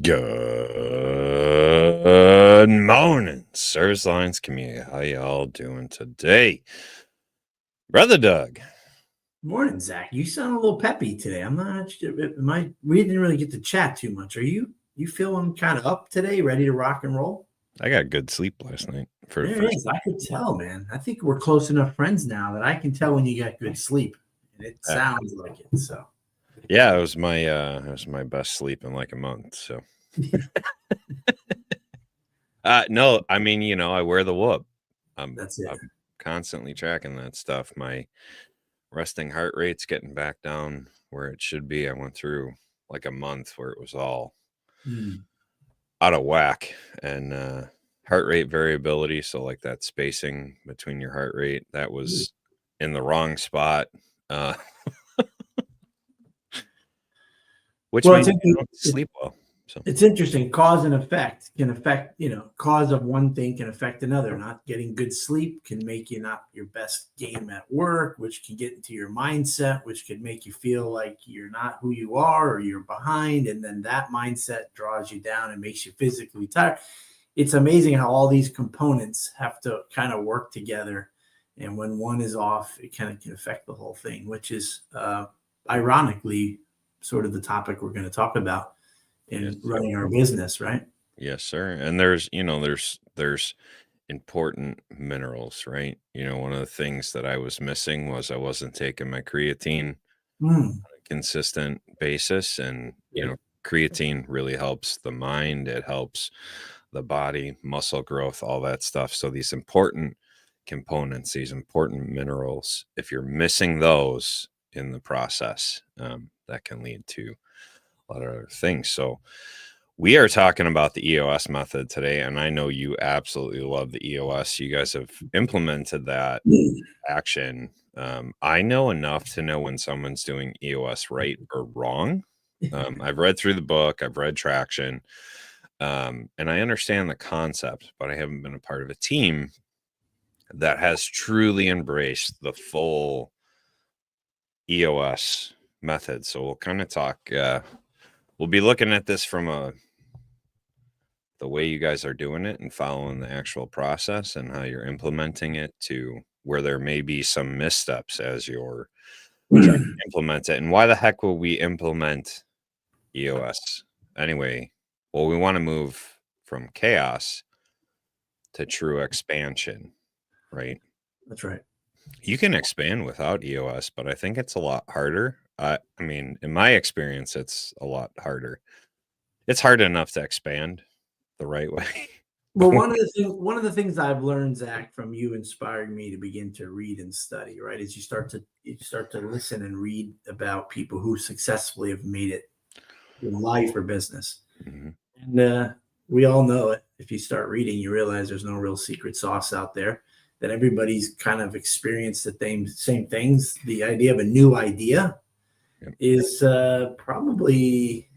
Good morning, Service Lines community. How y'all doing today? Brother Doug. Morning, Zach. You sound a little peppy today. I'm not sure. We didn't really get to chat too much. Are you feeling kind of up today, ready to rock and roll? I got good sleep last night for the There it first is. I could tell, man. I think we're close enough friends now that I can tell when you got good sleep. And it sounds like it. So yeah, it was my best sleep in like a month. So no, I mean, I wear the whoop. that's it. I'm constantly tracking that stuff. My resting heart rate's getting back down where it should be. I went through like a month where it was all out of whack, and heart rate variability, so like that spacing between your heart rate, that was in the wrong spot, which means you don't sleep well. So it's interesting. Cause and effect can affect, cause of one thing can affect another. Not getting good sleep can make you not your best game at work, which can get into your mindset, which could make you feel like you're not who you are or you're behind. And then that mindset draws you down and makes you physically tired. It's amazing how all these components have to kind of work together. And when one is off, it kind of can affect the whole thing, which is ironically sort of the topic we're going to talk about in running our business, right? Yes, sir. And there's important minerals, right? One of the things that I was missing was I wasn't taking my creatine on a consistent basis. And, creatine really helps the mind. It helps the body, muscle growth, all that stuff. So these important components, these important minerals, if you're missing those in the process, that can lead to a lot of other things. So we are talking about the EOS method today, and I know you absolutely love the EOS. You guys have implemented that action. I know enough to know when someone's doing EOS right or wrong. I've read through the book, I've read Traction, and I understand the concept, but I haven't been a part of a team that has truly embraced the full EOS method. So we'll kind of talk, we'll be looking at this from the way you guys are doing it and following the actual process and how you're implementing it to where there may be some missteps as you're trying to implement it. And why the heck will we implement EOS anyway? Well, we want to move from chaos to true expansion, right? That's right. You can expand without EOS, but I think it's a lot harder. I mean, in my experience, it's a lot harder. It's hard enough to expand the right way. Well, one of the things I've learned, Zach, from you inspiring me to begin to read and study, right, is you start to listen and read about people who successfully have made it in life or business. And we all know it. If you start reading, you realize there's no real secret sauce out there, that everybody's kind of experienced the same things. The idea of a new idea is probably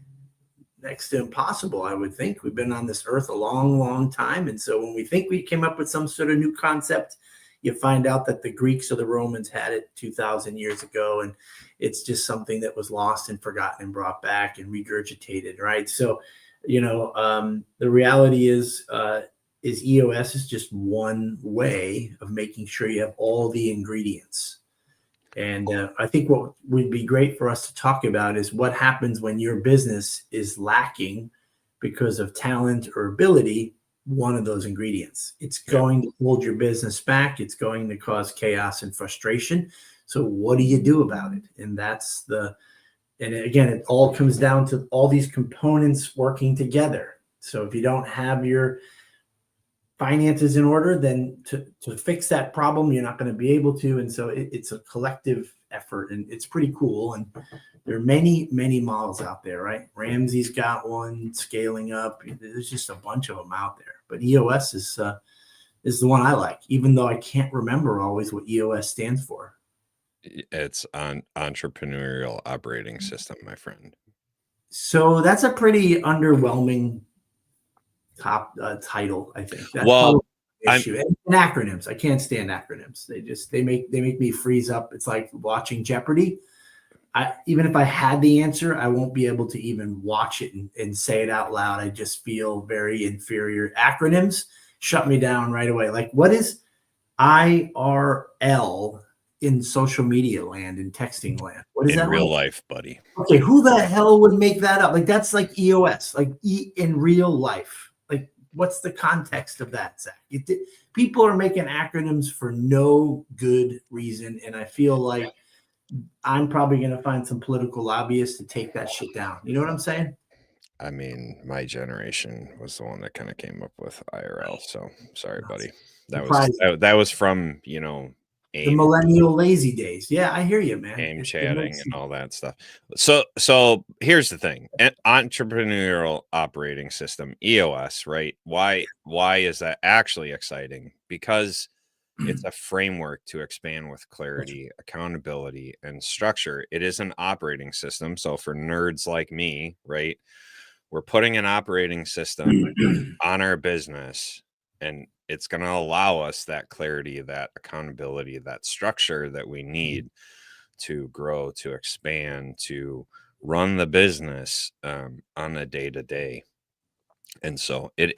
next to impossible, I would think. We've been on this earth a long, long time. And so when we think we came up with some sort of new concept, you find out that the Greeks or the Romans had it 2,000 years ago. And it's just something that was lost and forgotten and brought back and regurgitated, right? So, the reality is EOS is just one way of making sure you have all the ingredients. And I think what would be great for us to talk about is what happens when your business is lacking because of talent or ability, one of those ingredients. It's going to hold your business back. It's going to cause chaos and frustration. So what do you do about it? And and again, it all comes down to all these components working together. So if you don't have your finances in order, then to fix that problem, you're not going to be able to. And so it's a collective effort, and it's pretty cool. And there are many, many models out there, right? Ramsey's got one, Scaling Up. There's just a bunch of them out there. But EOS is the one I like, even though I can't remember always what EOS stands for. It's on Entrepreneurial Operating System, my friend. So that's a pretty underwhelming top title, I think. That's well, an issue. And acronyms, I can't stand acronyms. They make me freeze up. It's like watching Jeopardy. even if I had the answer, I won't be able to even watch it and say it out loud. I just feel very inferior. Acronyms shut me down right away. Like, what is IRL in social media land, in texting land? What is In that real like? life, buddy. Okay, who the hell would make that up? Like, that's like EOS, like in real life. Like, what's the context of that, Zach? People are making acronyms for no good reason, and I feel like I'm probably going to find some political lobbyists to take that shit down. You know what I'm saying? I mean, my generation was the one that kind of came up with IRL. So sorry, buddy. Surprising. That was from, The AIM millennial lazy days. Yeah, I hear you, man. AIM It chatting makes and all that stuff. So here's the thing. Entrepreneurial Operating System, EOS, right? Why is that actually exciting? Because it's a framework to expand with clarity, accountability, and structure. It is an operating system. So for nerds like me, right, we're putting an operating system on our business, and it's going to allow us that clarity, that accountability, that structure that we need to grow, to expand, to run the business on a day to day. And so it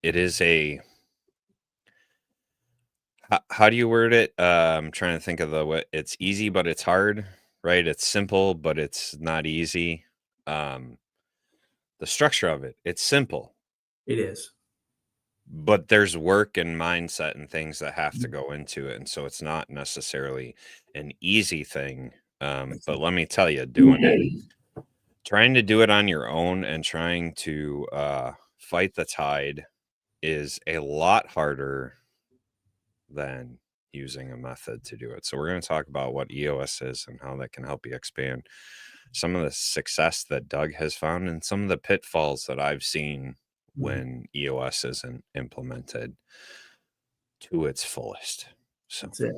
is a, how do you word it? I'm trying to think of it's easy, but it's hard, right? It's simple, but it's not easy. The structure of it's simple. It is. But there's work and mindset and things that have to go into it. And so it's not necessarily an easy thing. But let me tell you, trying to do it on your own and trying to fight the tide is a lot harder than using a method to do it. So we're going to talk about what EOS is and how that can help you expand, some of the success that Doug has found, and some of the pitfalls that I've seen when EOS isn't implemented to its fullest. So That's it.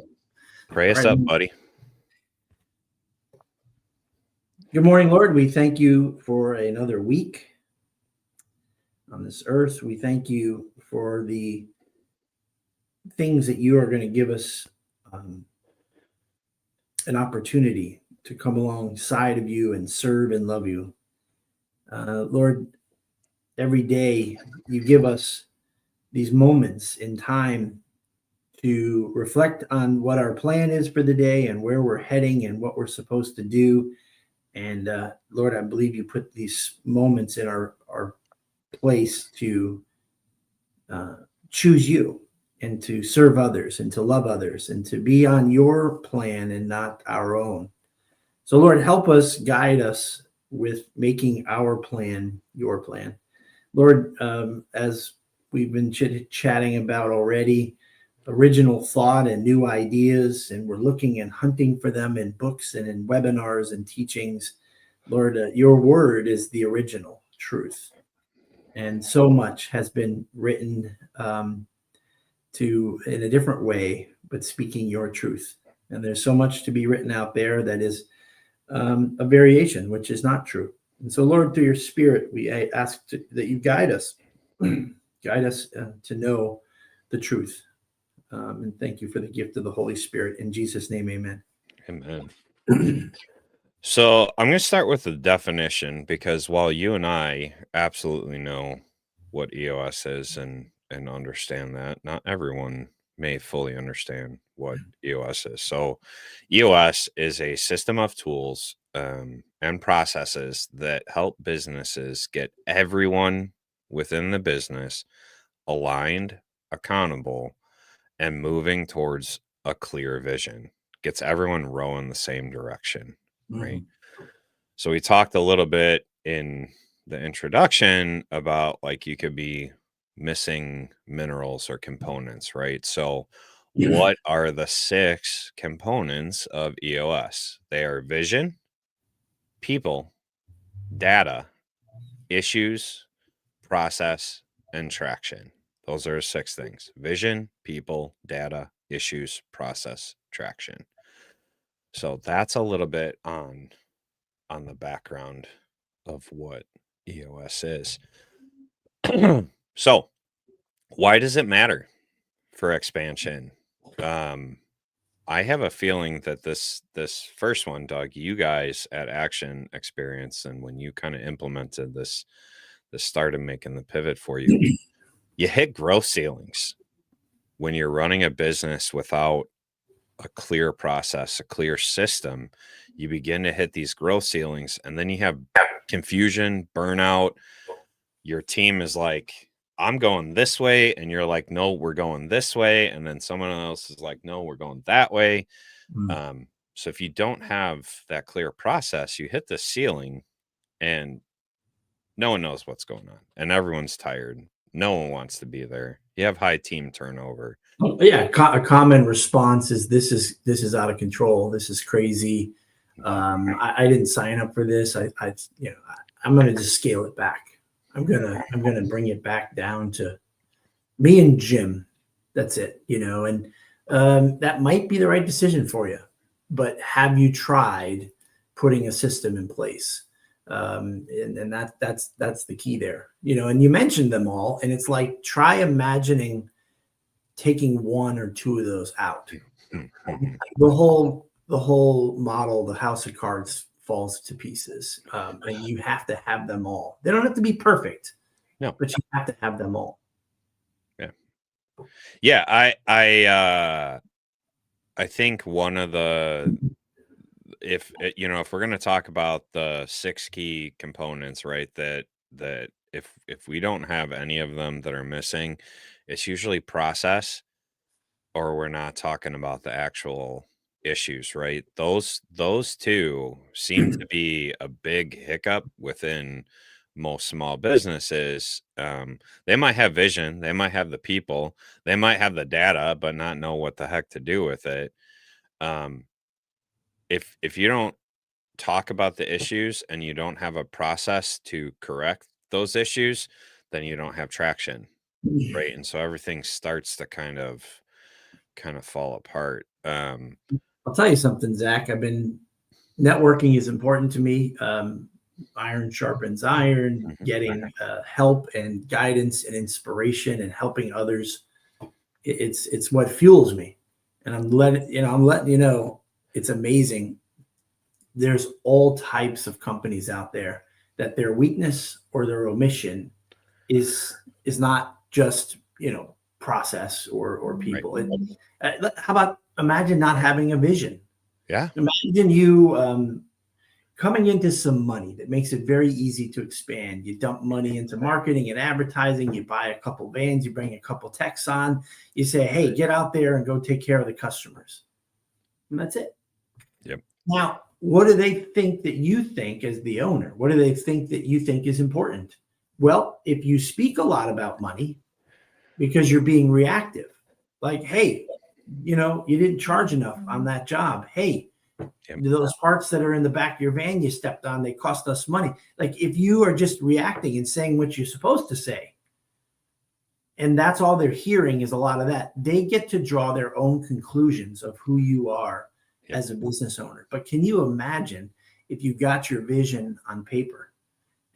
pray All us right. up, buddy. Good morning, Lord. We thank you for another week on this earth. We thank you for the things that you are going to give us an opportunity to come alongside of you and serve and love you. Lord, every day you give us these moments in time to reflect on what our plan is for the day and where we're heading and what we're supposed to do. And Lord, I believe you put these moments in our place to choose you and to serve others and to love others and to be on your plan and not our own. So Lord, help us, guide us with making our plan your plan. Lord, as we've been chatting about already, original thought and new ideas, and we're looking and hunting for them in books and in webinars and teachings. Lord, your word is the original truth. And so much has been written in a different way, but speaking your truth. And there's so much to be written out there that is a variation, which is not true. And so, Lord, through your Spirit, we ask that you guide us, to know the truth. And thank you for the gift of the Holy Spirit. In Jesus' name, amen. Amen. So I'm going to start with the definition, because while you and I absolutely know what EOS is and understand that, not everyone may fully understand what EOS is. So EOS is a system of tools and processes that help businesses get everyone within the business aligned, accountable, and moving towards a clear vision. Gets everyone rowing the same direction, right? So we talked a little bit in the introduction about, like, you could be missing minerals or components, right? So what are the 6 components of EOS? They are vision, people, data, issues, process, and traction. Those are 6 things: vision, people, data, issues, process, traction. So that's a little bit on the background of what EOS is. So why does it matter for expansion? I have a feeling that this first one, Doug, you guys at Action Experience, and when you kind of implemented this started making the pivot for you, you hit growth ceilings when you're running a business without a clear process, a clear system. You begin to hit these growth ceilings, and then you have confusion, burnout. Your team is like, I'm going this way, and you're like, no, we're going this way, and then someone else is like, no, we're going that way. So if you don't have that clear process, you hit the ceiling and no one knows what's going on, and everyone's tired. No one wants to be there. You have high team turnover. Yeah, a common response is this is out of control. This is crazy. I didn't sign up for this. I'm going to just scale it back. I'm gonna bring it back down to me and Jim. That's it, and that might be the right decision for you. But have you tried putting a system in place? And that's the key there, and you mentioned them all, and it's like, try imagining taking one or two of those out. The whole model, the house of cards, falls to pieces. And you have to have them all. They don't have to be perfect, no, but you have to have them all. Yeah. I think one of the, if we're going to talk about the 6 key components, right, that if we don't have any of them that are missing, it's usually process, or we're not talking about the actual issues, right? Those two seem to be a big hiccup within most small businesses. They might have vision, they might have the people, they might have the data, but not know what the heck to do with it. If you don't talk about the issues and you don't have a process to correct those issues, then you don't have traction, right? And so everything starts to kind of fall apart. I'll tell you something, Zach. Networking is important to me. Iron sharpens iron. Getting help and guidance and inspiration and helping others, it's what fuels me. And I'm letting you know, it's amazing. There's all types of companies out there that their weakness or their omission is not just process or people. Right. How about, imagine not having a vision? Yeah. Imagine you coming into some money that makes it very easy to expand. You dump money into marketing and advertising. You buy a couple vans. You bring a couple techs on. You say, hey, get out there and go take care of the customers. And that's it. Yep. Now, what do they think that you think as the owner? What do they think that you think is important? Well, if you speak a lot about money because you're being reactive, like, hey, you didn't charge enough on that job. Hey, those parts that are in the back of your van you stepped on, they cost us money. Like, if you are just reacting and saying what you're supposed to say, and that's all they're hearing is a lot of that, they get to draw their own conclusions of who you are as a business owner. But can you imagine if you got your vision on paper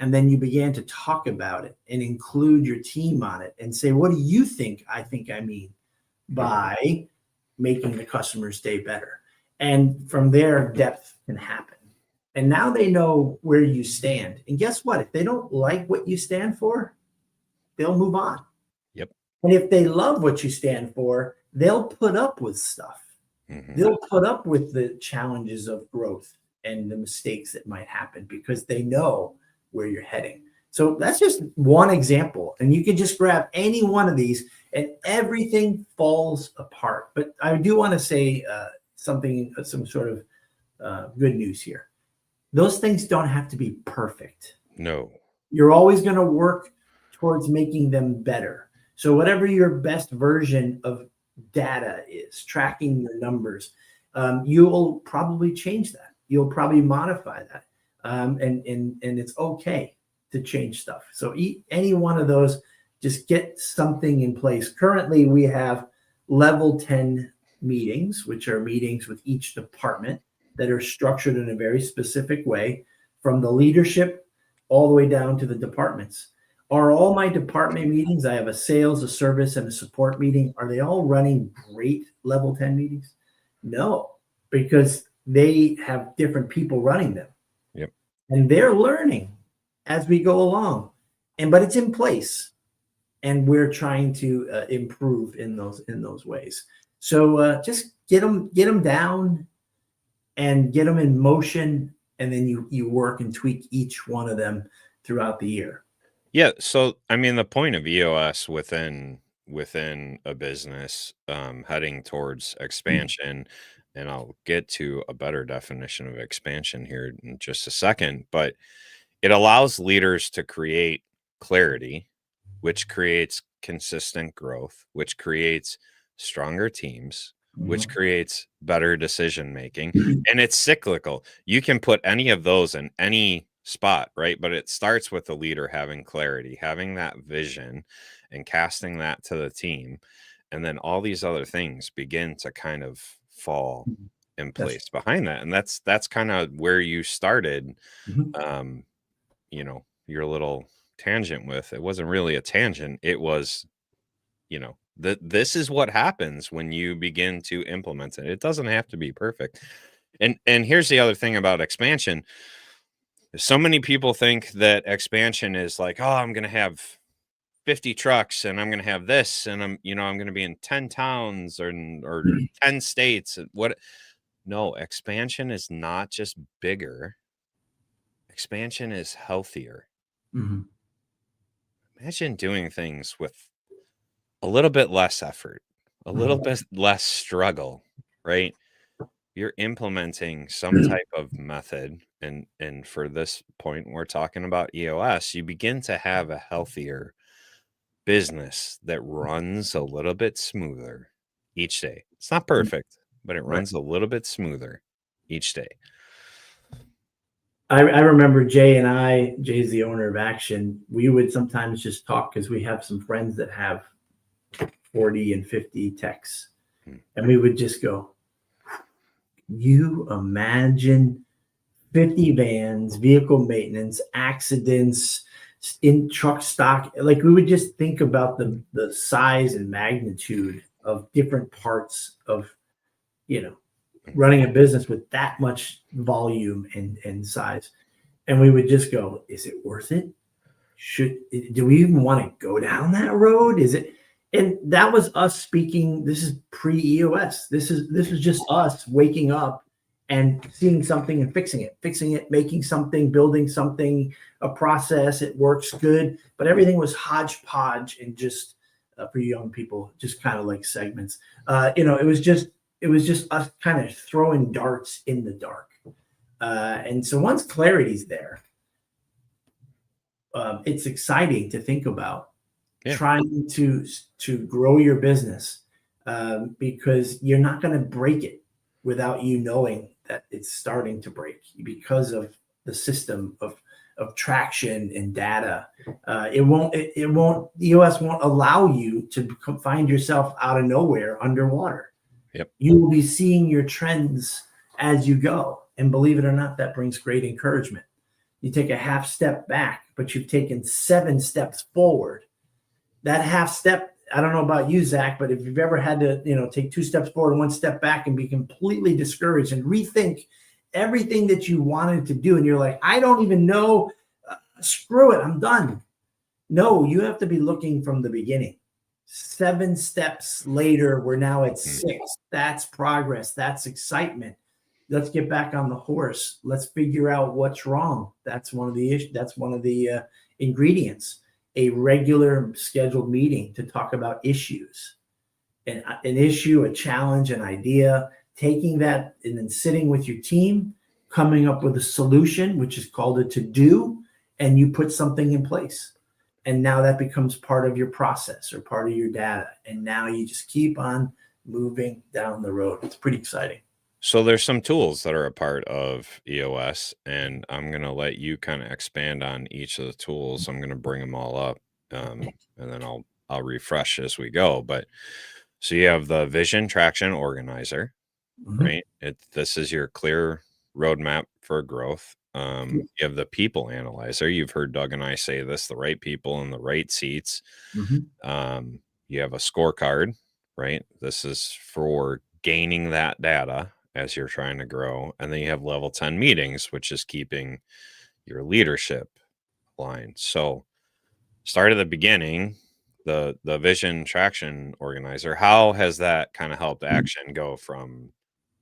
and then you began to talk about it and include your team on it and say, what do you think I mean by making the customer's day better? And from there, depth can happen. And now they know where you stand. And guess what? If they don't like what you stand for, they'll move on. Yep. And if they love what you stand for, they'll put up with stuff. They'll put up with the challenges of growth and the mistakes that might happen because they know where you're heading. So that's just one example. And you can just grab any one of these and everything falls apart. But I do want to say some sort of good news here. Those things don't have to be perfect. No. You're always going to work towards making them better. So whatever your best version of data is, tracking your numbers, you will probably change that. You'll probably modify that. And it's okay to change stuff. So any one of those, just get something in place. Currently, we have level 10 meetings, which are meetings with each department that are structured in a very specific way, from the leadership all the way down to the departments. Are all my department meetings, I have a sales, a service, and a support meeting, are they all running great level 10 meetings? No, because they have different people running them, Yep. and they're learning as we go along. But it's in place, and we're trying to improve in those ways. So just get them down and get them in motion, and then you work and tweak each one of them throughout the year. Yeah, so I mean the point of EOS within a business heading towards expansion, and I'll get to a better definition of expansion here in just a second, but it allows leaders to create clarity, which creates consistent growth, which creates stronger teams, which Mhm. creates better decision making. And it's cyclical. You can put any of those in any spot, right? But it starts with the leader having clarity, having that vision, and casting that to the team. And then all these other things begin to kind of fall in That's place behind that. And that's kind of where you started. mhm. Um, your little tangent with. It wasn't really a tangent. It was, that this is what happens when you begin to implement it. It doesn't have to be perfect. And here's the other thing about expansion. So many people think that expansion is like, oh, I'm going to have 50 trucks and I'm going to have this and I'm going to be in 10 towns or 10 states. What? No, expansion is not just bigger. Expansion is healthier. Mhm. Imagine doing things with a little bit less effort, a little Mhm. bit less struggle, right? You're implementing some type of method, and for this point, we're talking about EOS. You begin to have a healthier business that runs a little bit smoother each day. It's not perfect, but it Right. runs a little bit smoother each day. I remember Jay's the owner of Action. We would sometimes just talk because we have some friends that have 40 and 50 techs. Mm. And we would just go, you imagine 50 vans, vehicle maintenance, accidents, in truck stock. Like we would just think about the size and magnitude of different parts of, you know, running a business with that much volume and size. And we would just go, is it worth it? Do we even want to go down that road? Is it? And that was us speaking. This is pre-EOS. This was just us waking up and seeing something and fixing it, making something, building something, a process. It works good, but everything was hodgepodge and just for young people, just kind of like segments. It was just us kind of throwing darts in the dark. And so once clarity's there, it's exciting to think about Yeah. trying to grow your business because you're not going to break it without you knowing that it's starting to break because of the system of traction and data. It won't EOS won't allow you to find yourself out of nowhere underwater. Yep. You will be seeing your trends as you go, and believe it or not, that brings great encouragement. You take a half step back, but you've taken 7 steps forward. That half step, I don't know about you, Zach, but if you've ever had to, take 2 steps forward and 1 step back and be completely discouraged and rethink everything that you wanted to do, and you're like, I don't even know, screw it, I'm done. No, you have to be looking from the beginning. 7 steps later, we're now at 6. That's progress. That's excitement. Let's get back on the horse. Let's figure out what's wrong. That's one of the issues. That's one of the ingredients. A regular scheduled meeting to talk about issues, an issue, a challenge, an idea. Taking that and then sitting with your team, coming up with a solution, which is called a to-do, and you put something in place. And now that becomes part of your process or part of your data. And now you just keep on moving down the road. It's pretty exciting. So there's some tools that are a part of EOS, and I'm going to let you kind of expand on each of the tools. I'm going to bring them all up, and then I'll refresh as we go. But so you have the Vision Traction Organizer, Mhm. right? This is your clear roadmap for growth. Yeah. You have the People Analyzer. You've heard Doug and I say this: the right people in the right seats. Mhm. You have a scorecard, right? This is for gaining that data as you're trying to grow. And then you have level 10 meetings, which is keeping your leadership aligned. So start at the beginning, the vision traction organizer, how has that kind of helped action go from,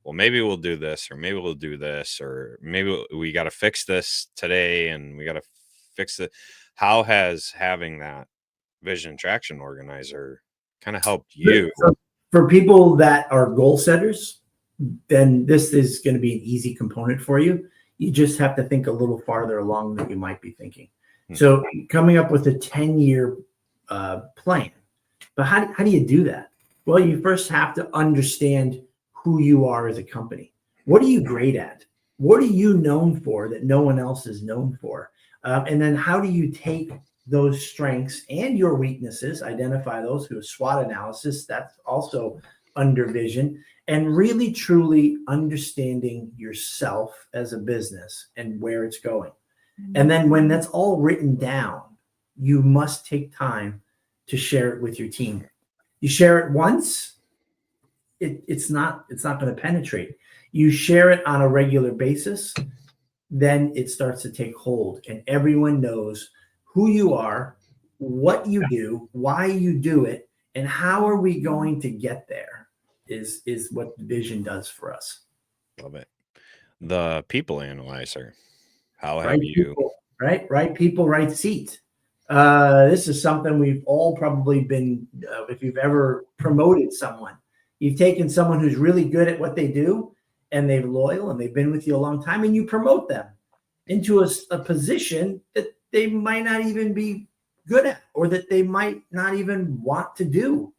well, maybe we'll do this, or maybe we'll do this, or maybe we got to fix this today and we got to fix it. How has having that vision traction organizer kind of helped you? For people that are goal setters, then this is going to be an easy component for you. You just have to think a little farther along than you might be thinking. So coming up with a 10-year plan. But how do you do that? Well, you first have to understand who you are as a company. What are you great at? What are you known for that no one else is known for? And then how do you take those strengths and your weaknesses, identify those through a SWOT analysis, that's also under vision, and really truly understanding yourself as a business and where it's going. And then when that's all written down, you must take time to share it with your team. You share it once, it's not going to penetrate. You share it on a regular basis, then it starts to take hold, and everyone knows who you are, what you do, why you do it, and how are we going to get there is what the vision does for us. Love it. The people analyzer. How have Right you? People, right people, right seat. This is something we've all probably been, if you've ever promoted someone, you've taken someone who's really good at what they do and they're loyal and they've been with you a long time, and you promote them into a position that they might not even be good at, or that they might not even want to do.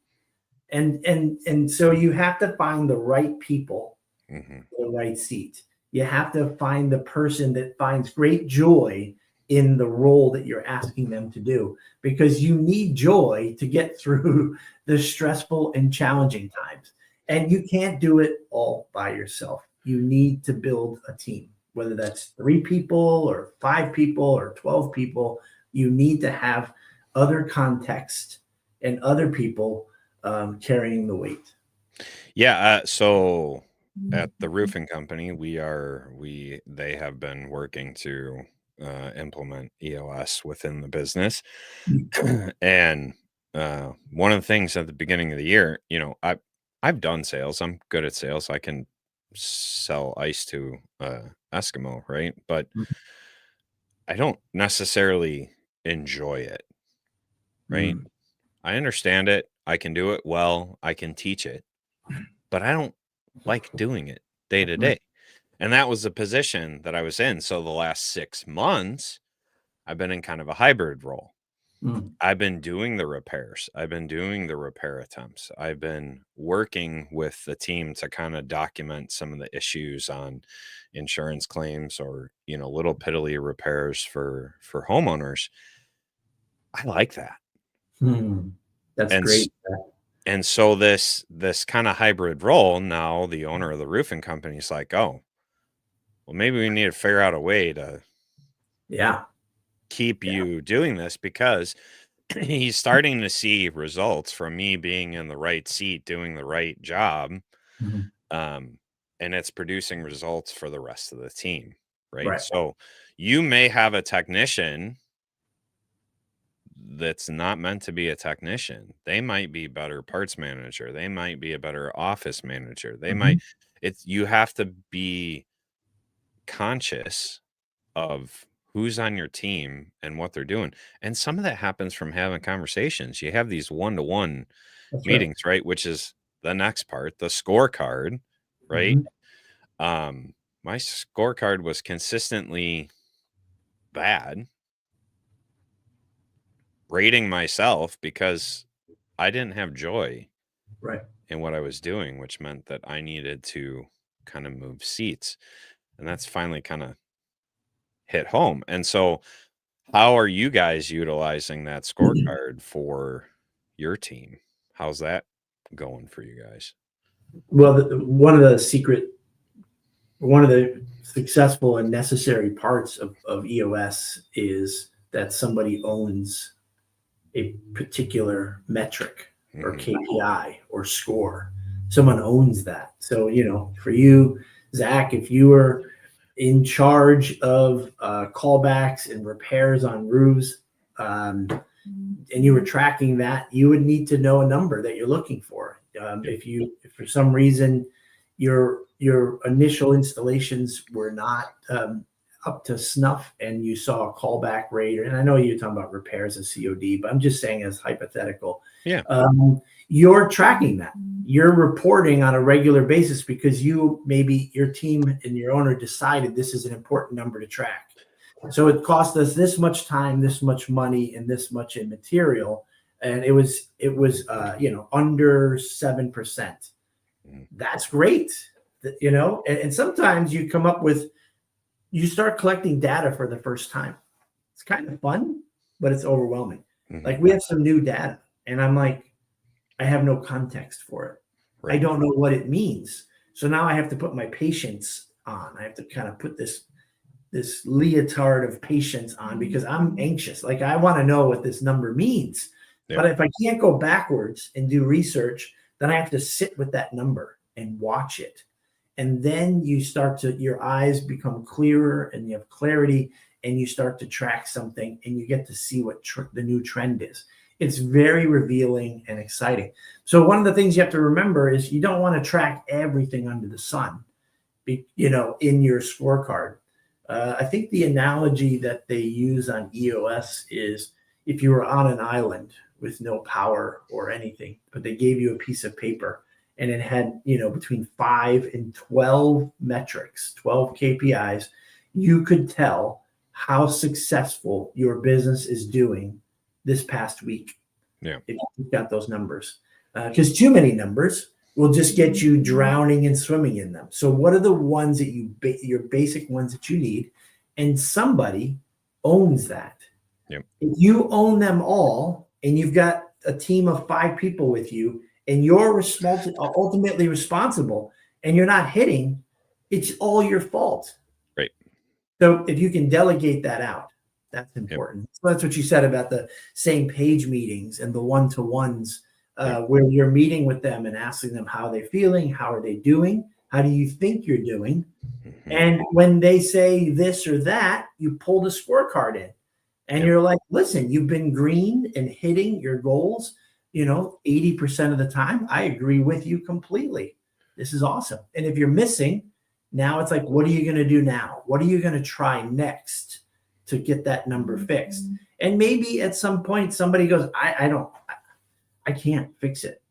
And so you have to find the right people, the right seat. You have to find the person that finds great joy in the role that you're asking them to do, because you need joy to get through the stressful and challenging times. And you can't do it all by yourself. You need to build a team, whether that's 3 people or 5 people or 12 people. You need to have other context and other people carrying the weight. Yeah. So at the roofing company, they have been working to implement EOS within the business. And one of the things at the beginning of the year, I've done sales. I'm good at sales. I can sell ice to Eskimo, right? But I don't necessarily enjoy it, right? I understand it. I can do it well. I can teach it, but I don't like doing it day to day. And that was the position that I was in. So the last 6 months, I've been in kind of a hybrid role. I've been doing the repairs. I've been doing the repair attempts. I've been working with the team to kind of document some of the issues on insurance claims, or, little piddly repairs for homeowners. I like that. That's And great. And so this kind of hybrid role, now the owner of the roofing company is like, oh, well, maybe we need to figure out a way to keep you doing this, because he's starting to see results from me being in the right seat, doing the right job. And it's producing results for the rest of the team. Right. So you may have a technician that's not meant to be a technician. They might be better parts manager. They might be a better office manager. You have to be conscious of who's on your team and what they're doing. And some of that happens from having conversations. You have these one-to-one meetings, right? Which is the next part, the scorecard, right? My scorecard was consistently bad, rating myself because I didn't have joy in what I was doing, which meant that I needed to kind of move seats. And that's finally kind of hit home. And so how are you guys utilizing that scorecard for your team? How's that going for you guys? Well, one of the successful and necessary parts of EOS is that somebody owns a particular metric or KPI or score someone owns that. So, for you, Zach, if you were in charge of callbacks and repairs on roofs, and you were tracking that, you would need to know a number that you're looking for. If for some reason your initial installations were not up to snuff and you saw a callback rate, and I know you're talking about repairs and COD, but I'm just saying as hypothetical. Yeah. You're tracking that. You're reporting on a regular basis because maybe your team and your owner decided this is an important number to track. So it cost us this much time, this much money, and this much in material, and it was under 7%. That's great, And sometimes you come up with, you start collecting data for the first time. It's kind of fun, but it's overwhelming. Like we have some new data, and I'm like, I have no context for it. Right. I don't know what it means. So now I have to put my patience on. I have to kind of put this leotard of patience on because I'm anxious. Like I want to know what this number means. Yeah. But if I can't go backwards and do research, then I have to sit with that number and watch it. And then your eyes become clearer and you have clarity and you start to track something and you get to see what the new trend is. It's very revealing and exciting. So one of the things you have to remember is you don't want to track everything under the sun, in your scorecard. I think the analogy that they use on EOS is if you were on an island with no power or anything, but they gave you a piece of paper and it had, between 5 and 12 metrics, 12 KPIs, you could tell how successful your business is doing this past week. Yeah. If you've got those numbers, because too many numbers will just get you drowning and swimming in them. So what are the ones that your basic ones that you need? And somebody owns that. Yep. If you own them all and you've got a team of 5 people with you and you're ultimately responsible and you're not hitting, it's all your fault. Right. So if you can delegate that out, that's important. Yep. So that's what you said about the same page meetings and the one-to-ones where you're meeting with them and asking them how they're feeling, how are they doing, how do you think you're doing? Mm-hmm. And when they say this or that, you pull the scorecard in and you're like, listen, you've been green and hitting your goals, 80% of the time. I agree with you completely. This is awesome. And if you're missing, now it's like, what are you going to do now? What are you going to try next to get that number fixed? And maybe at some point somebody goes, I can't fix it.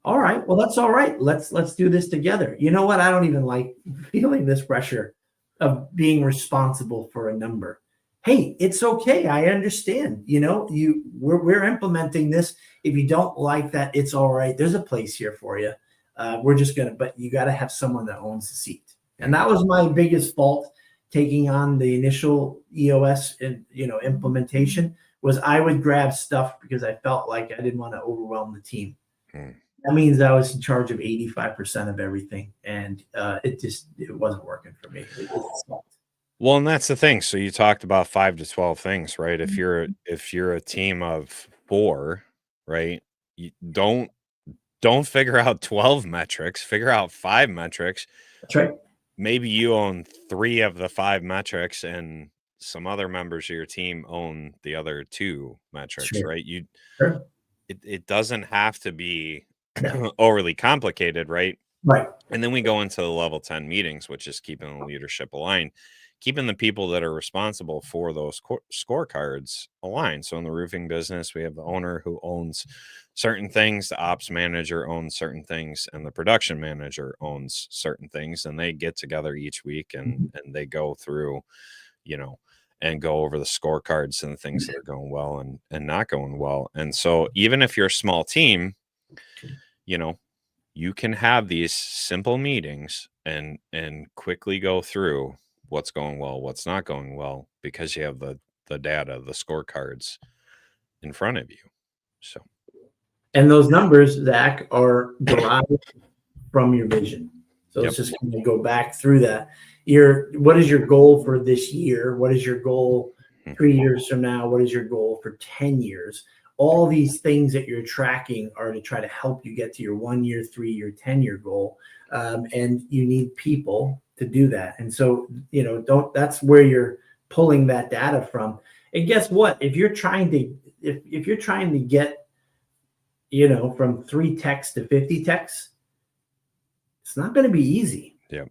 All right, well, that's all right. Let's do this together. You know what? I don't even like feeling this pressure of being responsible for a number. Hey, it's okay. I understand. We're implementing this. If you don't like that, it's all right. There's a place here for you. But you got to have someone that owns the seat. And that was my biggest fault taking on the initial EOS implementation was I would grab stuff because I felt like I didn't want to overwhelm the team. That means I was in charge of 85% of everything. And it wasn't working for me. Well, and that's the thing. So you talked about 5 to 12 things, right? If you're a team of 4, right, you don't figure out 12 metrics, figure out 5 metrics. That's right. Maybe you own 3 of the 5 metrics and some other members of your team own the other 2 metrics, sure. Right? Sure. It doesn't have to be overly complicated, right? Right. And then we go into the level 10 meetings, which is keeping the leadership aligned, keeping the people that are responsible for those scorecards aligned. So in the roofing business, we have the owner who owns certain things, the ops manager owns certain things, and the production manager owns certain things. And they get together each week and they go through, and go over the scorecards and the things that are going well and not going well. And so even if you're a small team, you can have these simple meetings and quickly go through what's going well, what's not going well, because you have the data, the scorecards in front of you. So, and those numbers, Zach, are derived from your vision. So let's just kind of go back through that. What is your goal for this year? What is your goal 3 years from now? What is your goal for 10 years? all these things that you're tracking are to try to help you get to your 1 year, 3 year, 10 year goal. And you need people to do that. And so, that's where you're pulling that data from. And guess what? If you're trying to get, from 3 texts to 50 texts, it's not going to be easy. Yep.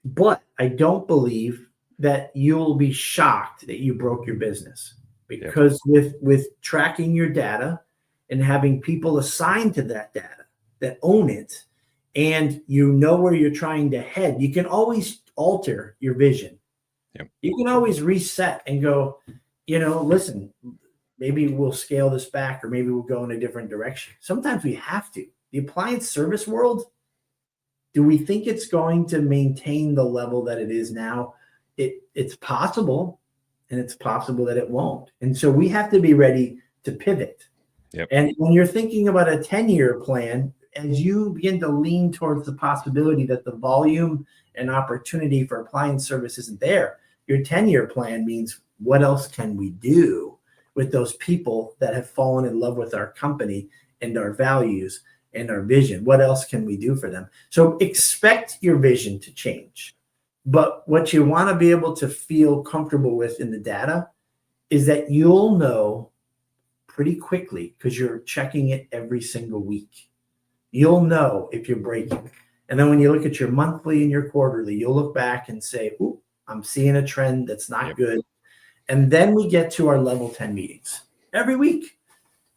But I don't believe that you'll be shocked that you broke your business, because with tracking your data and having people assigned to that data that own it, and where you're trying to head, you can always alter your vision. Yep. You can always reset and go, listen, maybe we'll scale this back, or maybe we'll go in a different direction. Sometimes we have to. The appliance service world, do we think it's going to maintain the level that it is now? It's possible, and it's possible that it won't. And so we have to be ready to pivot. Yep. And when you're thinking about a 10-year plan, as you begin to lean towards the possibility that the volume and opportunity for appliance service isn't there, your 10-year plan means, what else can we do with those people that have fallen in love with our company and our values and our vision? What else can we do for them? So expect your vision to change. But what you want to be able to feel comfortable with in the data is that you'll know pretty quickly, because you're checking it every single week. You'll know if you're breaking. And then when you look at your monthly and your quarterly, you'll look back and say, ooh, I'm seeing a trend that's not good. And then we get to our level 10 meetings every week.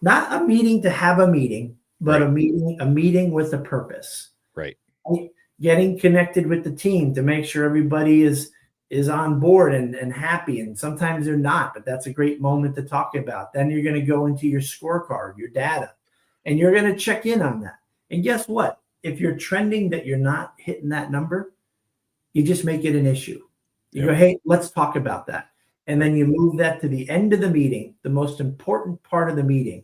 Not a meeting to have a meeting, but a meeting with a purpose. Right. Getting connected with the team to make sure everybody is on board and happy. And sometimes they're not, but that's a great moment to talk about. Then you're going to go into your scorecard, your data, and you're going to check in on that. And guess what? If you're trending that you're not hitting that number, you just make it an issue. You go, hey, let's talk about that. And then you move that to the end of the meeting, the most important part of the meeting,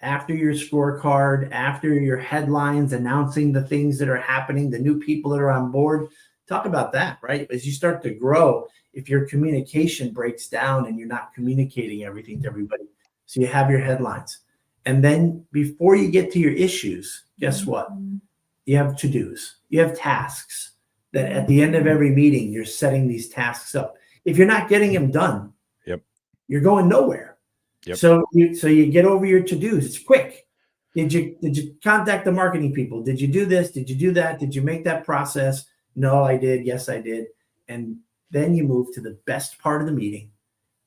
after your scorecard, after your headlines announcing the things that are happening, the new people that are on board. Talk about that, right? As you start to grow, if your communication breaks down and you're not communicating everything to everybody, so you have your headlines. And then before you get to your issues, guess what? You have to-dos. You have tasks that at the end of every meeting, you're setting these tasks up. If you're not getting them done, you're going nowhere. Yep. So you get over your to-dos. It's quick. Did you contact the marketing people? Did you do this? Did you do that? Did you make that process? No, I did. Yes, I did. And then you move to the best part of the meeting,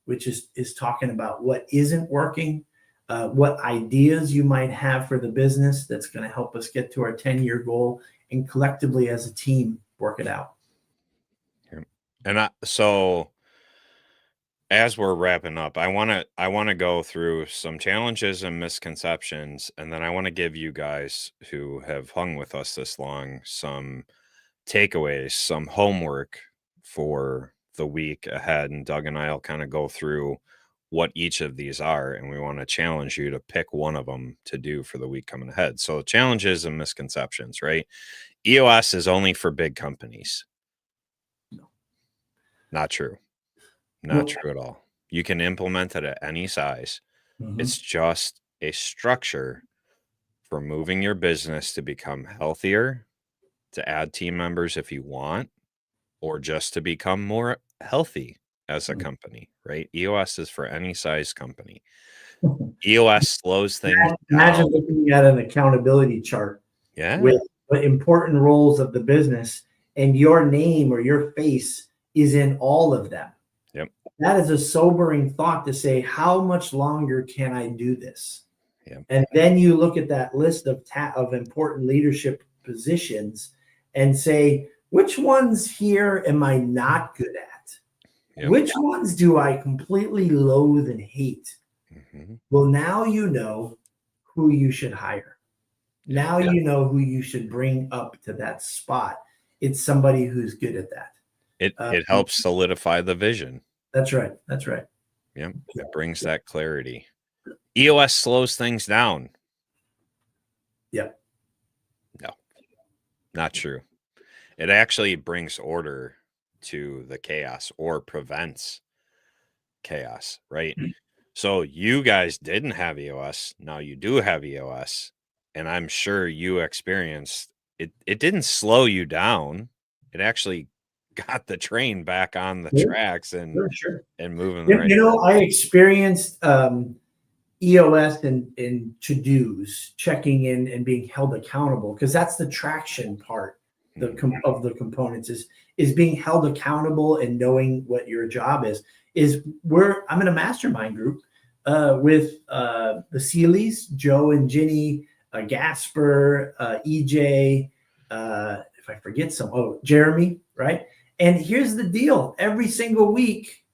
which is talking about what isn't working, what ideas you might have for the business that's going to help us get to our 10-year goal, and collectively as a team work it out. And so as we're wrapping up, I want to go through some challenges and misconceptions, and then I want to give you guys who have hung with us this long some takeaways, some homework for the week ahead. And Doug and I will kind of go through what each of these are, and we want to challenge you to pick one of them to do for the week coming ahead. So challenges and misconceptions, right? EOS is only for big companies. No. Not true. Not true at all. You can implement it at any size. It's just a structure for moving your business to become healthier, to add team members if you want, or just to become more healthy as a company, right? EOS is for any size company. EOS slows things down. Imagine looking at an accountability chart with the important roles of the business, and your name or your face is in all of them. Yep. That is a sobering thought to say, how much longer can I do this? Yep. And then you look at that list of important leadership positions and say, which ones here am I not good at? Yep. Which ones do I completely loathe and hate? Well, now you know who you should hire. Now you know who you should bring up to that spot. It's somebody who's good at that. It helps solidify the vision. That's right. That's right. Yep. It brings that clarity. EOS slows things down. Yep. No, not true. It actually brings order to the chaos, or prevents chaos, right? So you guys didn't have EOS. Now you do have EOS. And I'm sure you experienced it. It didn't slow you down. It actually got the train back on the Sure, tracks and sure. moving the right You know, I direction. experienced EOS and to-dos, checking in and being held accountable, because that's the traction part of the components is being held accountable and knowing what your job is. I'm in a mastermind group with the Seeleys, Joe and Ginny, Gasper, EJ, if I forget Jeremy, right? And here's the deal: every single week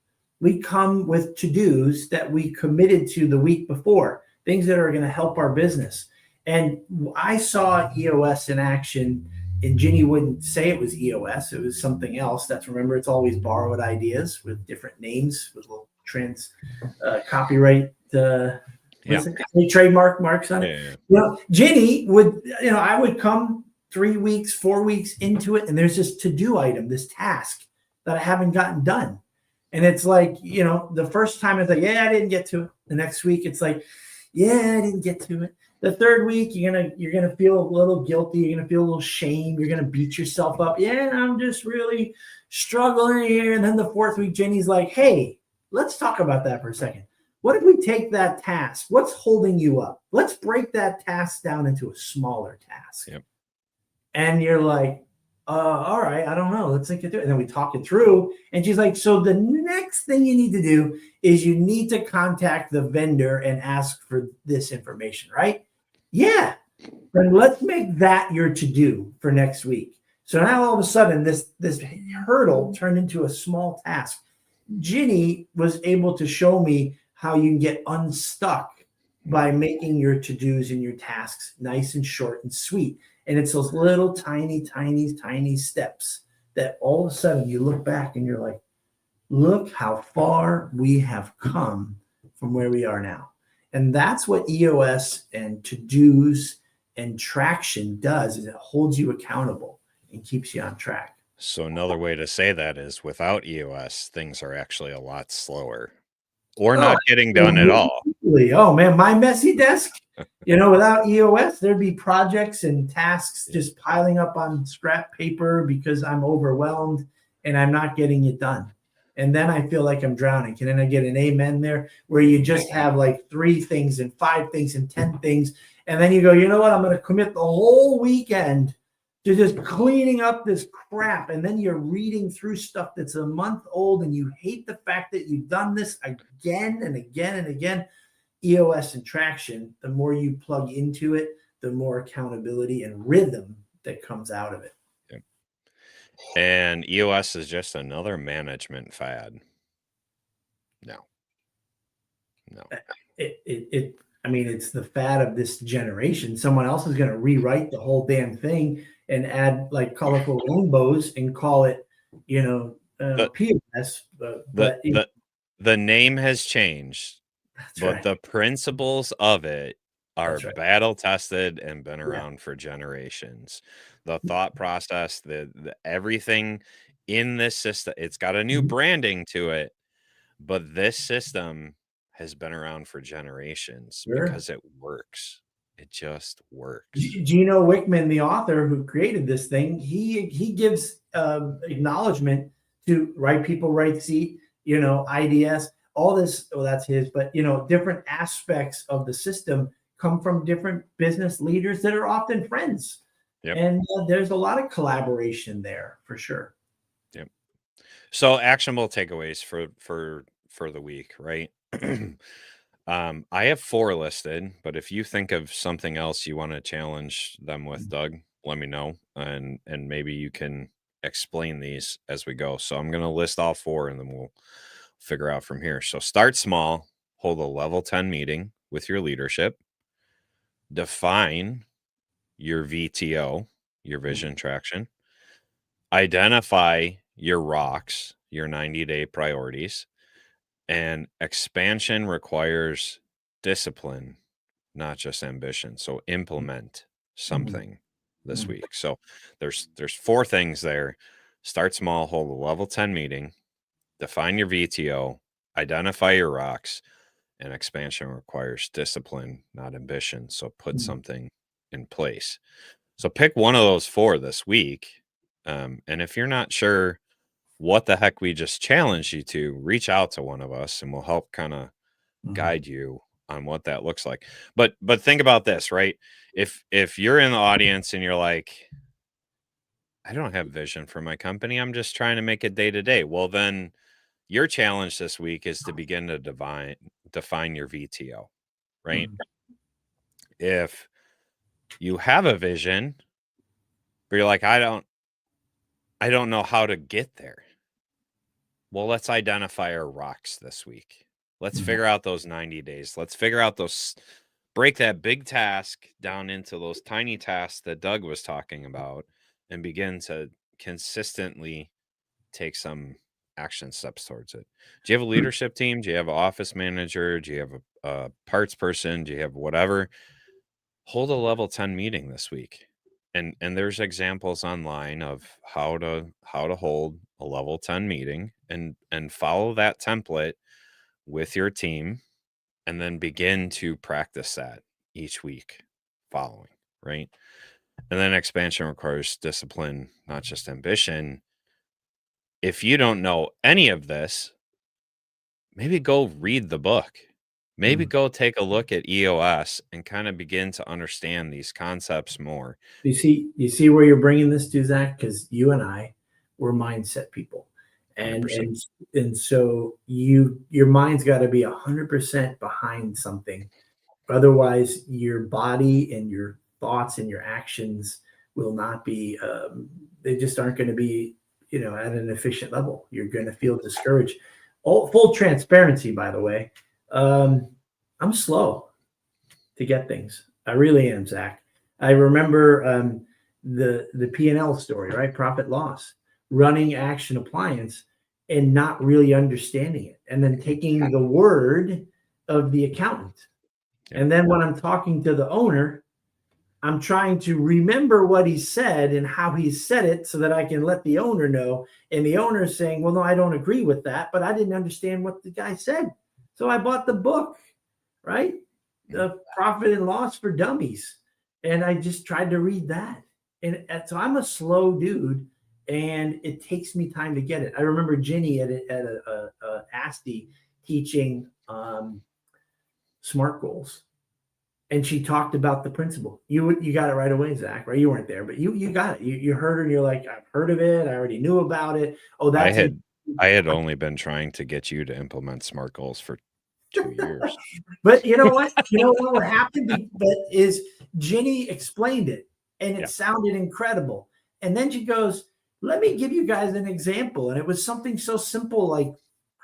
we come with to-dos that we committed to the week before, things that are going to help our business. And I saw EOS in action, and Ginny wouldn't say it was EOS. It was something else. Remember, it's always borrowed ideas with different names, with little copyright, trademark marks on it. Yeah. You know, Ginny would, I would come 3 weeks, 4 weeks into it, and there's this to-do item, this task that I haven't gotten done. And it's like, the first time it's like, yeah, I didn't get to it. The next week it's like, yeah, I didn't get to it. The third week you're gonna feel a little guilty. You're gonna feel a little shame. You're gonna beat yourself up. Yeah, I'm just really struggling here. And then the fourth week, Jenny's like, hey, let's talk about that for a second. What if we take that task? What's holding you up? Let's break that task down into a smaller task. Yep. And you're like, all right, I don't know. Let's think it through. And then we talk it through. And she's like, so the next thing you need to do is you need to contact the vendor and ask for this information, right? Yeah. Then let's make that your to-do for next week. So now all of a sudden this hurdle turned into a small task. Ginny was able to show me how you can get unstuck by making your to-dos and your tasks nice and short and sweet. And it's those little tiny steps that all of a sudden you look back and you're like, look how far we have come from where we are now. And that's what EOS and to-dos and traction does, is it holds you accountable and keeps you on track. So another way to say that is without EOS, things are actually a lot slower or not getting done at all. Oh man, my messy desk, without EOS, there'd be projects and tasks just piling up on scrap paper because I'm overwhelmed and I'm not getting it done. And then I feel like I'm drowning. Can I get an amen there, where you just have like 3 things and 5 things and 10 things. And then you go, you know what? I'm going to commit the whole weekend to just cleaning up this crap. And then you're reading through stuff that's a month old and you hate the fact that you've done this again and again and again. EOS and traction, the more you plug into it, the more accountability and rhythm that comes out of it. Yeah. And EOS is just another management fad. No. It's the fad of this generation. Someone else is going to rewrite the whole damn thing and add like colorful rainbows and call it, POS. The name has changed, but the principles of it are battle tested and been around for generations. The thought process, the everything in this system, it's got a new branding to it, but this system has been around for generations because it works. It just works. Gino Wickman, the author who created this thing, he gives acknowledgement to Right People, Right Seat, IDS, all this. Well, that's his, but different aspects of the system come from different business leaders that are often friends. Yep. And there's a lot of collaboration there for sure. Yep. So actionable takeaways for the week, right? I have 4 listed, but if you think of something else you want to challenge them with, Doug, let me know, and maybe you can explain these as we go. So I'm going to list all 4 and then we'll figure out from here. So start small, hold a level 10 meeting with your leadership, define your VTO, your vision traction, identify your rocks, your 90-day priorities. And expansion requires discipline, not just ambition. So implement something this week. So there's 4 things there. Start small, hold a level 10 meeting, define your VTO, identify your rocks, and expansion requires discipline, not ambition. So put something in place. So pick one of those 4 this week. And if you're not sure what the heck we just challenged you to, reach out to one of us and we'll help kind of guide you on what that looks like. But think about this, right? If you're in the audience and you're like, I don't have vision for my company, I'm just trying to make it day to day. Well, then your challenge this week is to begin to define your VTO, right? If you have a vision, but you're like, I don't know how to get there. Well, let's identify our rocks this week. Let's figure out those 90 days. Let's figure out break that big task down into those tiny tasks that Doug was talking about and begin to consistently take some action steps towards it. Do you have a leadership team? Do you have an office manager? Do you have a parts person? Do you have whatever? Hold a level 10 meeting this week. And there's examples online of how to hold a level 10 meeting and follow that template with your team and then begin to practice that each week following, right? And then expansion requires discipline, not just ambition. If you don't know any of this, maybe go read the book. Maybe go take a look at EOS and kind of begin to understand these concepts more. You see where you're bringing this to, Zach? Because you and I were mindset people, and 100%. and so your mind's got to be 100% behind something. Otherwise, your body and your thoughts and your actions will not be. They just aren't going to be, at an efficient level. You're going to feel discouraged. Full transparency, by the way. I'm slow to get things. I really am, Zach. I remember the P&L story, right? Profit loss, running Action Appliance and not really understanding it. And then taking the word of the accountant. And then when I'm talking to the owner, I'm trying to remember what he said and how he said it so that I can let the owner know. And the owner is saying, well, no, I don't agree with that, but I didn't understand what the guy said. So I bought the book, right? The Profit and Loss for Dummies. And I just tried to read that. And so I'm a slow dude and it takes me time to get it. I remember Ginny at a ASTI teaching SMART goals. And she talked about the principle. You got it right away, Zach, right? You weren't there, but you got it. You heard her and you're like, I've heard of it. I already knew about it. Oh, that's I had only been trying to get you to implement SMART goals for 2 years. But you know what? You know what happened? But is Ginny explained it and it sounded incredible. And then she goes, let me give you guys an example. And it was something so simple, like,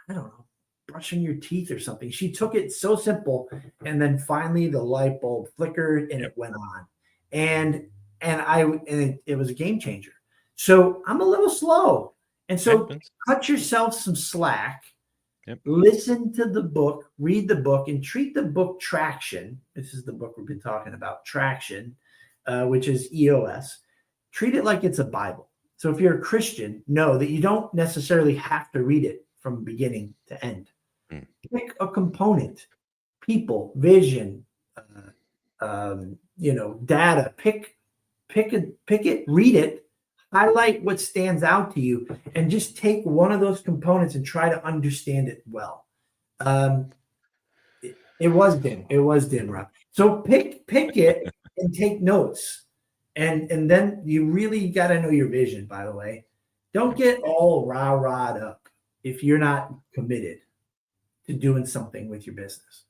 I don't know, brushing your teeth or something. She took it so simple. And then finally the light bulb flickered and it went on. And it was a game changer. So I'm a little slow. And so cut yourself some slack. Listen to the book, read the book, and treat the book Traction. This is the book we've been talking about, Traction, which is EOS. Treat it like it's a Bible. So if you're a Christian, know that you don't necessarily have to read it from beginning to end. Pick a component, people, vision, data. Pick it, read it. Highlight what stands out to you and just take one of those components and try to understand it well. It was dim, Rob. So pick it and take notes. And then you really got to know your vision, by the way. Don't get all rah-rahed up if you're not committed to doing something with your business.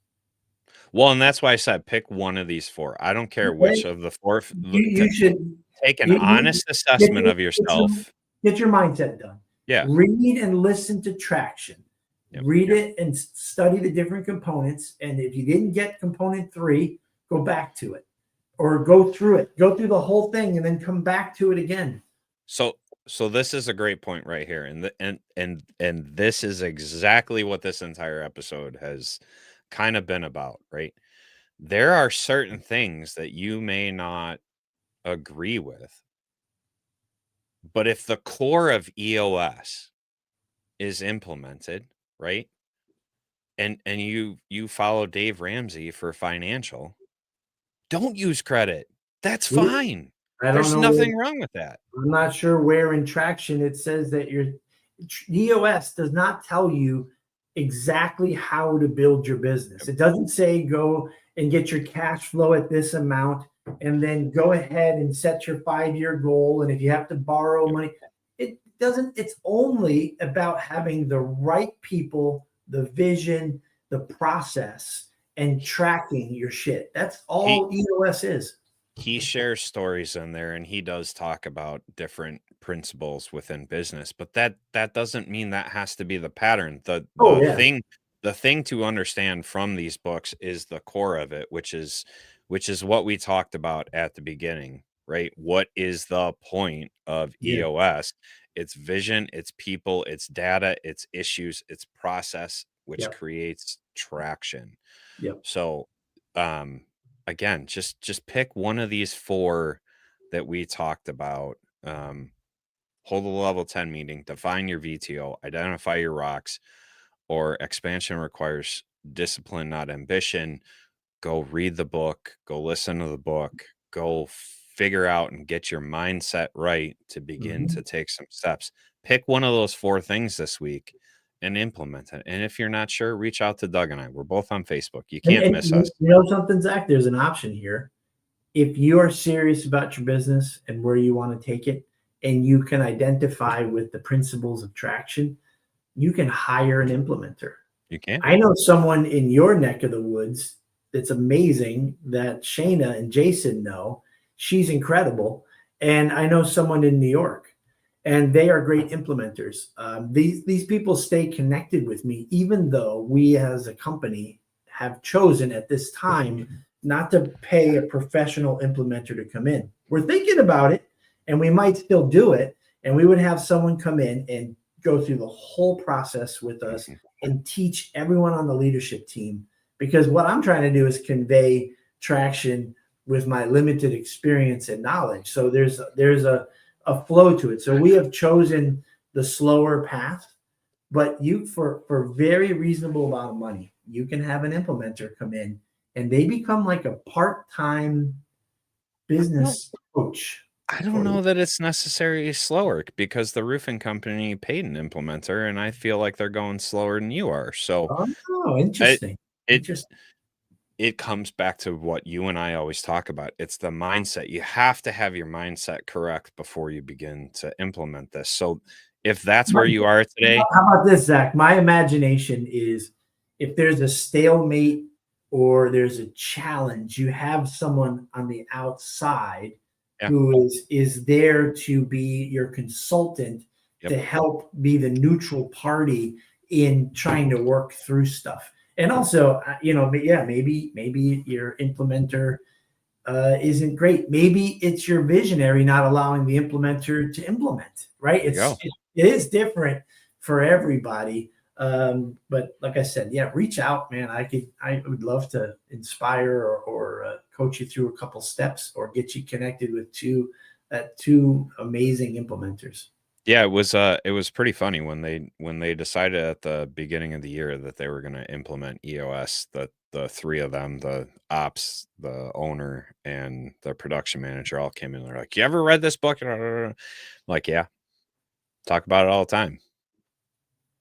Well, and that's why I said pick one of these 4. I don't care which of the 4. You should take an honest assessment of yourself. Get your mindset done. Yeah. Read and listen to Traction. Read it and study the different components. And if you didn't get component 3, go back to it or go through it. Go through the whole thing and then come back to it again. So this is a great point right here. And this is exactly what this entire episode has kind of been about, right? There are certain things that you may not agree with, but if the core of EOS is implemented, right, and you follow Dave Ramsey for financial, don't use credit. That's We, fine. I don't There's know where, nothing wrong with that. I'm not sure where in traction it says that your EOS does not tell you exactly how to build your business. It doesn't say go and get your cash flow at this amount and then go ahead and set your 5-year goal. And if you have to borrow Yep. money, it doesn't. It's only about having the right people, the vision, the process, and tracking your shit. That's He all EOS is. he shares stories in there, and he does talk about different principles within business, but that doesn't mean that has to be the pattern. The Oh the yeah, thing the thing to understand from these books is the core of it, which is what we talked about at the beginning, right? What is the point of yeah, EOS? It's vision, it's people, it's data, it's issues, it's process, which yep, creates traction. yep. So, again, just pick one of these 4 that we talked about. Um, hold a level 10 meeting, define your VTO, identify your rocks, or expansion requires discipline, not ambition. Go read the book, go listen to the book, go figure out and get your mindset right to begin Mhm. to take some steps. Pick one of those 4 things this week and implement it. And if you're not sure, reach out to Doug and I. We're both on Facebook. You can't And miss you us. know something, Zach? There's an option here. If you are serious about your business and where you want to take it, and you can identify with the principles of traction, you can hire an implementer. You can. I know someone in your neck of the woods that's amazing that Shayna and Jason know. She's incredible. And I know someone in New York, and they are great implementers. These people stay connected with me, even though we as a company have chosen at this time not to pay a professional implementer to come in. We're thinking about it, and we might still do it. And we would have someone come in and go through the whole process with us Mhm. and teach everyone on the leadership team, because what I'm trying to do is convey traction with my limited experience and knowledge. So there's a flow to it. So we have chosen the slower path, but you for very reasonable amount of money, you can have an implementer come in and they become like a part-time Well, business coach I don't for you. know that it's necessarily slower because the roofing company paid an implementer, and I feel like they're going slower than you are. So Oh, it interesting. it Interesting. it comes back to what you and I always talk about. It's the mindset. You have to have your mindset correct before you begin to implement this. So if that's where you are today, How about this, Zach? My imagination is if there's a stalemate or there's a challenge, you have someone on the outside yeah, who is there to be your consultant yep, to help be the neutral party in trying to work through stuff. And also, yeah, maybe your implementer isn't great. Maybe it's your visionary not allowing the implementer to implement, right? there you go. It is different for everybody. But like I said, yeah, reach out, man. I would love to inspire or coach you through a couple steps or get you connected with two amazing implementers. Yeah, it was pretty funny when they decided at the beginning of the year that they were going to implement EOS. The 3 of them, the ops, the owner, and the production manager, all came in. They're like, "You ever read this book?" Like, yeah, talk about it all the time.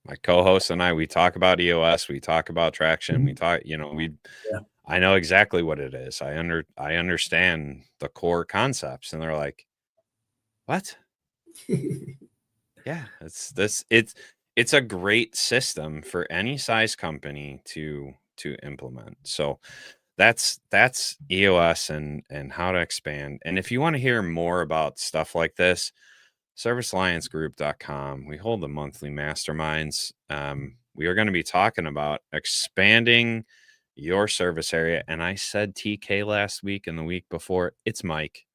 My co-host and I, we talk about EOS, we talk about traction, we Mhm. talk, we Yeah. I know exactly what it is. I understand the core concepts, and they're like, "What?" Yeah, it's a great system for any size company to implement. So that's EOS and how to expand. And if you want to hear more about stuff like this, servicealliancegroup.com. We hold the monthly masterminds. We are going to be talking about expanding your service area. And I said TK last week and the week before. It's Mike.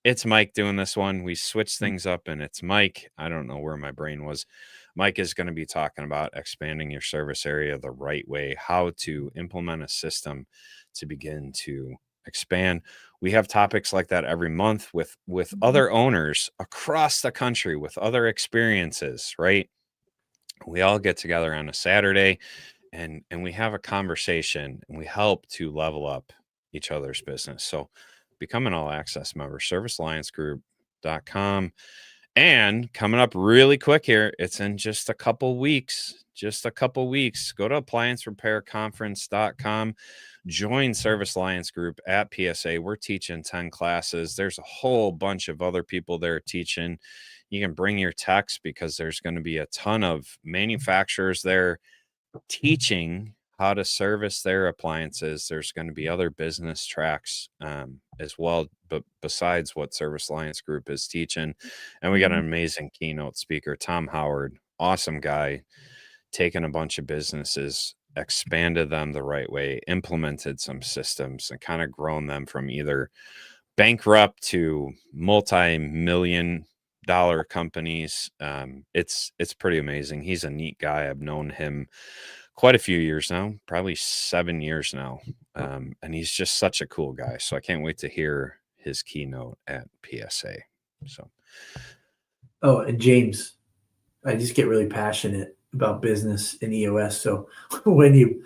It's Mike doing this one. We switched things up and it's Mike. I don't know where my brain was. Mike is going to be talking about expanding your service area the right way, how to implement a system to begin to expand. We have topics like that every month with other owners across the country with other experiences, right? We all get together on a Saturday and we have a conversation, and we help to level up each other's business. So become an all access member, servicealliancegroup.com. And coming up really quick here, it's in just a couple weeks. Go to appliancerepairconference.com. Join Service Alliance Group at PSA. We're teaching 10 classes. There's a whole bunch of other people there teaching. You can bring your techs because there's going to be a ton of manufacturers there teaching how to service their appliances. There's going to be other business tracks as well, but besides what Service Alliance Group is teaching. And we got an amazing keynote speaker, Tom Howard, awesome guy, taken a bunch of businesses, expanded them the right way, implemented some systems, and kind of grown them from either bankrupt to multi-million-dollar companies. It's pretty amazing. He's a neat guy. I've known him quite a few years now, probably 7 years now. And he's just such a cool guy. So I can't wait to hear his keynote at PSA. So. Oh, and James, I just get really passionate about business in EOS. So when you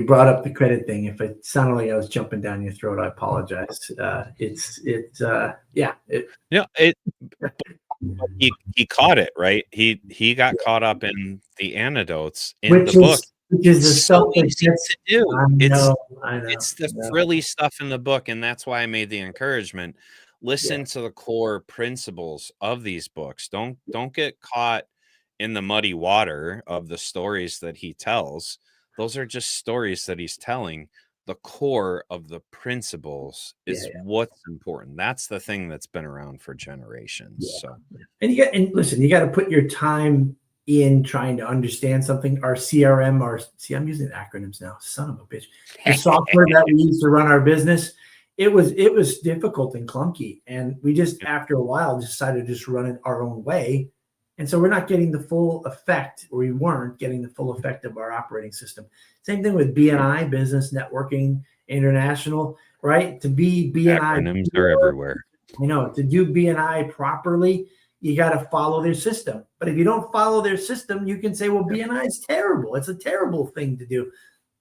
brought up the credit thing, if it sounded like I was jumping down your throat, I apologize. He caught it, right? He got caught up in the anecdotes in the book. Which is the stuff so easy to do. I know. It's the frilly stuff in the book, and that's why I made the encouragement. Listen to the core principles of these books. Don't get caught in the muddy water of the stories that he tells. Those are just stories that he's telling. The core of the principles is what's important. That's the thing that's been around for generations. So, and listen, you got to put your time in trying to understand something. Our CRM, I'm using acronyms now. Son of a bitch. The software that we used to run our business, it was difficult and clunky. And we just, after a while, decided to just run it our own way. And so we're not getting the full effect, or we weren't getting the full effect of our operating system. Same thing with BNI, business networking, international, right? To be BNI. Acronyms are everywhere. To do BNI properly, you got to follow their system. But if you don't follow their system, you can say, well, BNI is terrible. It's a terrible thing to do.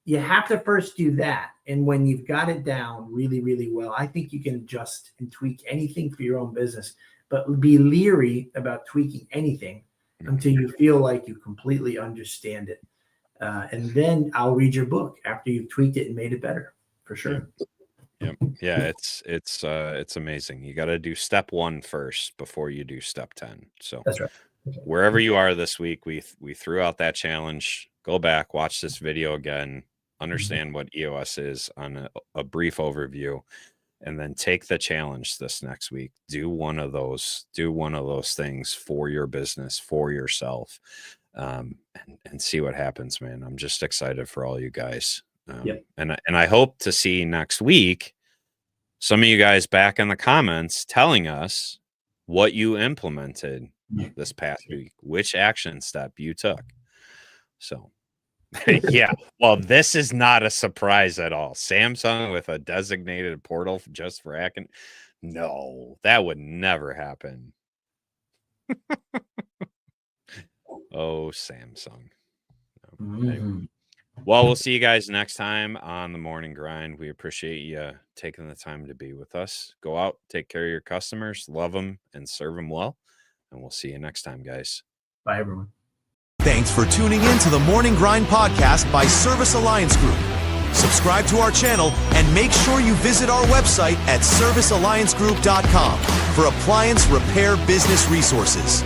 You have to first do that. And when you've got it down really, really well, I think you can adjust and tweak anything for your own business. But be leery about tweaking anything until you feel like you completely understand it. And then I'll read your book after you've tweaked it and made it better, for sure. Yeah, it's amazing. You got to do step 1 first before you do step 10. So that's right. Wherever you are this week, we threw out that challenge. Go back, watch this video again, understand what EOS is on a brief overview, and then take the challenge this next week. Do one of those things for your business, for yourself, and see what happens, man. I'm just excited for all you guys. And I hope to see next week some of you guys back in the comments telling us what you implemented this past week, which action step you took. So well, this is not a surprise at all. Samsung with a designated portal just for hacking. No, that would never happen. Oh, Samsung. Anyway. Well, we'll see you guys next time on the Morning Grind. We appreciate you taking the time to be with us. Go out, take care of your customers, love them, and serve them well. And we'll see you next time, guys. Bye, everyone. Thanks for tuning in to the Morning Grind podcast by Service Alliance Group. Subscribe to our channel and make sure you visit our website at servicealliancegroup.com for appliance repair business resources.